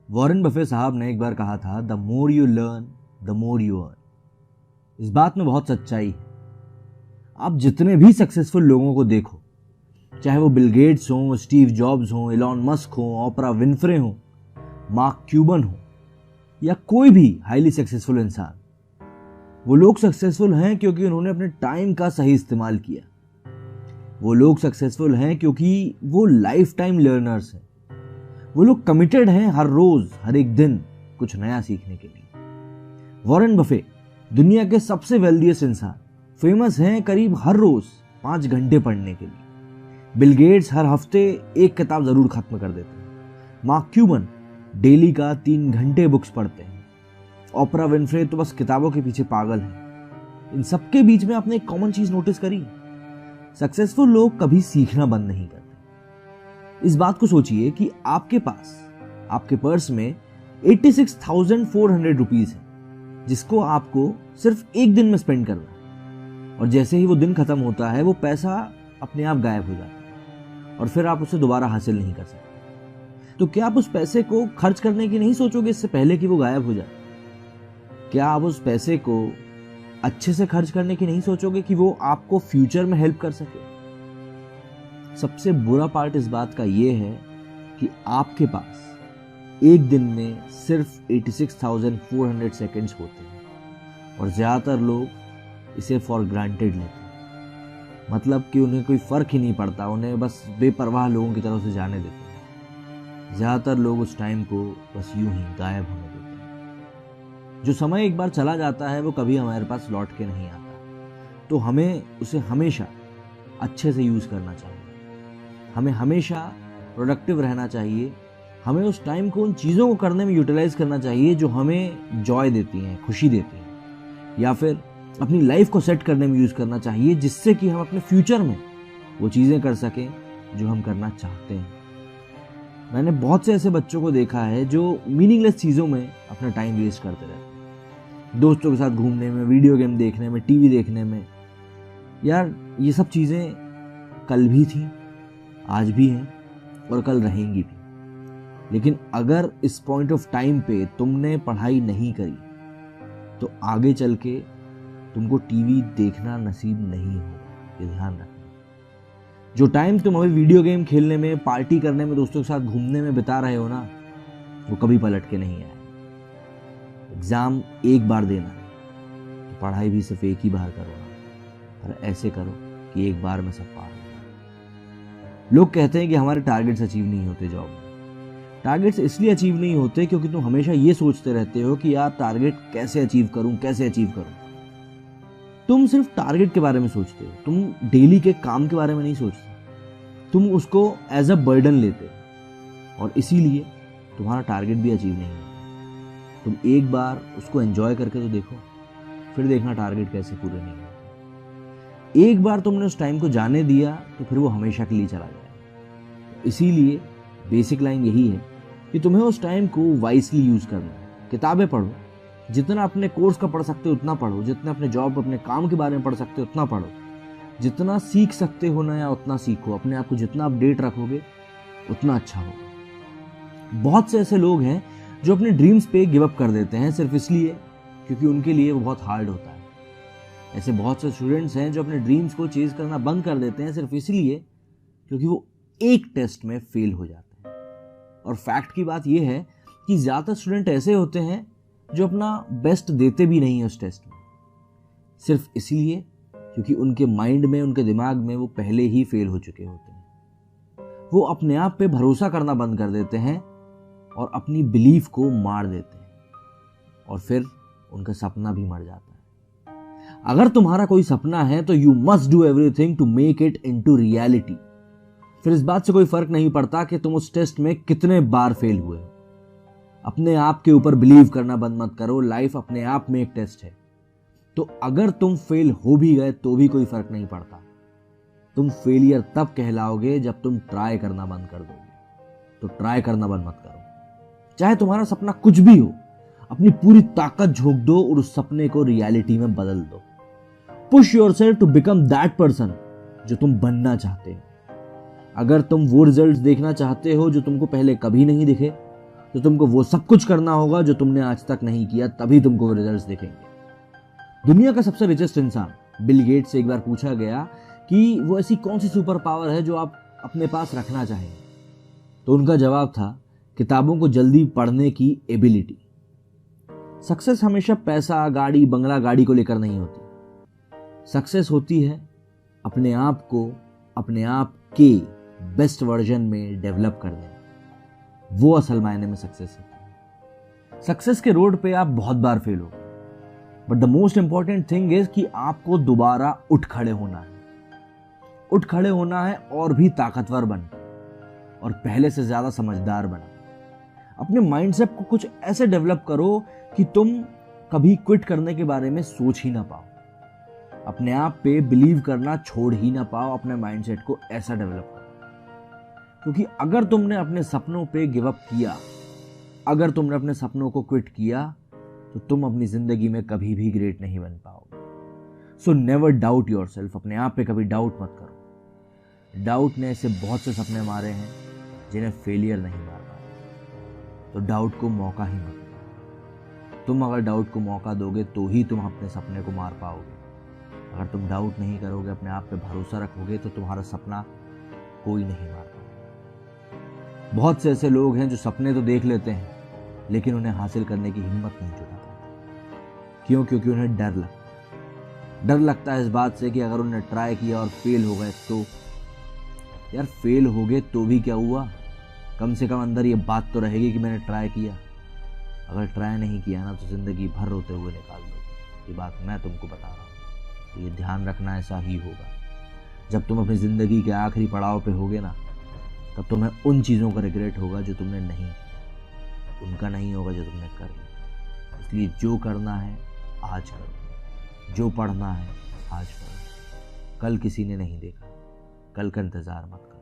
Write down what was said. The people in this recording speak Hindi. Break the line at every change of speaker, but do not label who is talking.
वॉरेन बफे साहब ने एक बार कहा था, the more you learn the more you earn. इस बात में बहुत सच्चाई है। आप जितने भी सक्सेसफुल लोगों को देखो, चाहे वो बिल गेट्स हो, स्टीव जॉब्स हो, एलॉन मस्क हो, ओपरा विनफ्रे हो, मार्क क्यूबन हो, या कोई भी हाईली सक्सेसफुल इंसान, वो लोग सक्सेसफुल हैं क्योंकि उन्होंने अपने टाइम का सही इस्तेमाल किया। वो लोग सक्सेसफुल हैं क्योंकि वो लाइफ टाइम लर्नर्स हैं। वो लोग कमिटेड हैं हर रोज, हर एक दिन कुछ नया सीखने के लिए। वॉरेन बफे दुनिया के सबसे वेल्दीएस्ट इंसान, फेमस हैं करीब हर रोज 5 घंटे पढ़ने के लिए। बिल गेट्स हर हफ्ते एक किताब जरूर खत्म कर देते हैं। मार्क क्यूबन डेली का 3 घंटे बुक्स पढ़ते हैं। ओपरा विनफ्रे तो बस किताबों के पीछे पागल हैं। इन सबके बीच में आपने एक कॉमन चीज नोटिस करी, सक्सेसफुल लोग कभी सीखना बंद नहीं करते। इस बात को सोचिए कि आपके पास, आपके पर्स में 86,400 रुपीज है, जिसको आपको सिर्फ एक दिन में स्पेंड करना है। और जैसे ही वो दिन खत्म होता है, वो पैसा अपने आप गायब हो जाता है और फिर आप उसे दोबारा हासिल नहीं कर सकते। तो क्या आप उस पैसे को खर्च करने की नहीं सोचोगे इससे पहले कि वो गायब हो जाए? क्या आप उस पैसे को अच्छे से खर्च करने की नहीं सोचोगे कि वो आपको फ्यूचर में हेल्प कर सके? सबसे बुरा पार्ट इस बात का ये है कि आपके पास एक दिन में सिर्फ 86,400 सेकेंड्स होते हैं और ज्यादातर लोग इसे फॉर ग्रांटेड लेते हैं। मतलब कि उन्हें कोई फर्क ही नहीं पड़ता, उन्हें बस बेपरवाह लोगों की तरफ से जाने देते हैं। ज्यादातर लोग उस टाइम को बस यूं ही गायब होने देते हैं। जो समय एक बार चला जाता है वो कभी हमारे पास लौट के नहीं आता, तो हमें उसे हमेशा अच्छे से यूज करना चाहिए। हमें हमेशा प्रोडक्टिव रहना चाहिए। हमें उस टाइम को उन चीज़ों को करने में यूटिलाइज करना चाहिए जो हमें जॉय देती हैं, खुशी देती हैं, या फिर अपनी लाइफ को सेट करने में यूज करना चाहिए, जिससे कि हम अपने फ्यूचर में वो चीज़ें कर सकें जो हम करना चाहते हैं। मैंने बहुत से ऐसे बच्चों को देखा है जो मीनिंगलेस चीज़ों में अपना टाइम वेस्ट करते रहते हैं, दोस्तों के साथ घूमने में, वीडियो गेम देखने में, टीवी देखने में। यार ये सब चीज़ें कल भी थी, आज भी हैं और कल रहेंगी भी। लेकिन अगर इस पॉइंट ऑफ टाइम पे तुमने पढ़ाई नहीं करी तो आगे चल के तुमको टीवी देखना नसीब नहीं होगा, ये ध्यान रखना। जो टाइम तुम अभी वीडियो गेम खेलने में, पार्टी करने में, दोस्तों के साथ घूमने में बिता रहे हो ना, वो कभी पलट के नहीं आए। एग्जाम एक बार देना है तो पढ़ाई भी सिर्फ एक ही बार करो, पर ऐसे करो कि एक बार में सब पार। लोग कहते हैं कि हमारे टारगेट्स अचीव नहीं होते जॉब में। टारगेट्स इसलिए अचीव नहीं होते क्योंकि तुम हमेशा ये सोचते रहते हो कि यार टारगेट कैसे अचीव करूं, कैसे अचीव करूं। तुम सिर्फ टारगेट के बारे में सोचते हो, तुम डेली के काम के बारे में नहीं सोचते। तुम उसको एज अ बर्डन लेते हो और इसीलिए तुम्हारा टारगेट भी अचीव नहीं होता। तुम एक बार उसको एंजॉय करके तो देखो, फिर देखना टारगेट कैसे पूरे नहीं होते। एक बार तुमने उस टाइम को जाने दिया तो फिर वो हमेशा के लिए चला जाएगा। इसीलिए बेसिक लाइन यही है कि तुम्हें उस टाइम को वाइसली यूज करना है। किताबें पढ़ो, जितना अपने कोर्स का पढ़ सकते हो उतना पढ़ो, जितना अपने जॉब, अपने काम के बारे में पढ़ सकते हो उतना पढ़ो, जितना सीख सकते हो ना या उतना सीखो। अपने आप को जितना अपडेट रखोगे उतना अच्छा होगा। बहुत से ऐसे लोग हैं जो अपने ड्रीम्स पे गिव अप कर देते हैं सिर्फ इसलिए क्योंकि उनके लिए वो बहुत हार्ड होता है। ऐसे बहुत से स्टूडेंट्स हैं जो अपने ड्रीम्स को चेज करना बंद कर देते हैं सिर्फ इसलिए क्योंकि वो एक टेस्ट में फेल हो जाते हैं। और फैक्ट की बात यह है कि ज्यादातर स्टूडेंट ऐसे होते हैं जो अपना बेस्ट देते भी नहीं है उस टेस्ट में, सिर्फ इसलिए क्योंकि उनके माइंड में, उनके दिमाग में वो पहले ही फेल हो चुके होते हैं। वो अपने आप पे भरोसा करना बंद कर देते हैं और अपनी बिलीफ को मार देते हैं और फिर उनका सपना भी मर जाता है। अगर तुम्हारा कोई सपना है तो you must do everything to make it into reality. फिर इस बात से कोई फर्क नहीं पड़ता कि तुम उस टेस्ट में कितने बार फेल हुए हो। अपने आप के ऊपर बिलीव करना बंद मत करो। लाइफ अपने आप में एक टेस्ट है, तो अगर तुम फेल हो भी गए तो भी कोई फर्क नहीं पड़ता। तुम फेलियर तब कहलाओगे जब तुम ट्राई करना बंद कर दोगे। तो ट्राई करना बंद मत करो। चाहे तुम्हारा सपना कुछ भी हो, अपनी पूरी ताकत झोंक दो और उस सपने को रियलिटी में बदल दो। Push yourself to become that person जो तुम बनना चाहते हो। अगर तुम वो रिजल्ट्स देखना चाहते हो जो तुमको पहले कभी नहीं दिखे, तो तुमको वो सब कुछ करना होगा जो तुमने आज तक नहीं किया, तभी तुमको वो रिजल्ट्स दिखेंगे। दुनिया का सबसे रिचेस्ट इंसान बिल गेट्स से एक बार पूछा गया कि वो ऐसी कौन सी सुपर पावर है जो आप अपने पास रखना चाहेंगे, तो उनका जवाब था किताबों को जल्दी पढ़ने की एबिलिटी। सक्सेस हमेशा पैसा, गाड़ी, बंगला, गाड़ी को लेकर नहीं होती। सक्सेस होती है अपने आप को अपने आप के बेस्ट वर्जन में डेवलप करने, वो असल मायने में सक्सेस है। सक्सेस के रोड पे आप बहुत बार फेल हो, but the most important thing is कि आपको दोबारा उठ खड़े होना है। उठ खड़े होना है और भी ताकतवर बन, और पहले से ज्यादा समझदार बन। अपने माइंडसेट को कुछ ऐसे डेवलप करो कि तुम कभी क्विट करने के बारे में सोच ही ना पाओ, अपने आप पे बिलीव करना छोड़ ही ना पाओ। अपने माइंडसेट को ऐसा डेवलप करो, क्योंकि अगर तुमने अपने सपनों पे गिव अप किया, अगर तुमने अपने सपनों को क्विट किया, तो तुम अपनी जिंदगी में कभी भी ग्रेट नहीं बन पाओगे। So never doubt yourself. अपने आप पे कभी डाउट मत करो। डाउट ने ऐसे बहुत से सपने मारे हैं जिन्हें फेलियर नहीं मार पाया। तो डाउट को मौका ही मत दो। तुम अगर डाउट को मौका दोगे तो ही तुम अपने सपने को मार पाओगे। अगर तुम डाउट नहीं करोगे, अपने आप पे भरोसा रखोगे, तो तुम्हारा सपना कोई नहीं मार पाएगा। बहुत से ऐसे लोग हैं जो सपने तो देख लेते हैं, लेकिन उन्हें हासिल करने की हिम्मत नहीं जुटा पाते। क्यों? क्योंकि उन्हें डर लगता है इस बात से कि अगर उन्हें ट्राई किया और फेल हो गए तो यार, फेल हो गए तो भी क्या हुआ, कम से कम अंदर ये बात तो रहेगी कि मैंने ट्राई किया। अगर ट्राई नहीं किया ना, तो जिंदगी भर रोते हुए निकाल दोगे। ये बात मैं तुमको बता रहा हूँ, तो ये ध्यान रखना, ऐसा ही होगा। जब तुम अपनी जिंदगी के आखिरी पड़ाव पे होगे ना, तब तुम्हें उन चीज़ों का रिग्रेट होगा जो तुमने नहीं किया, उनका नहीं होगा जो तुमने कर लिया। इसलिए जो करना है आज करो, जो पढ़ना है आज पढ़ो। कल किसी ने नहीं देखा, कल का इंतजार मत करो।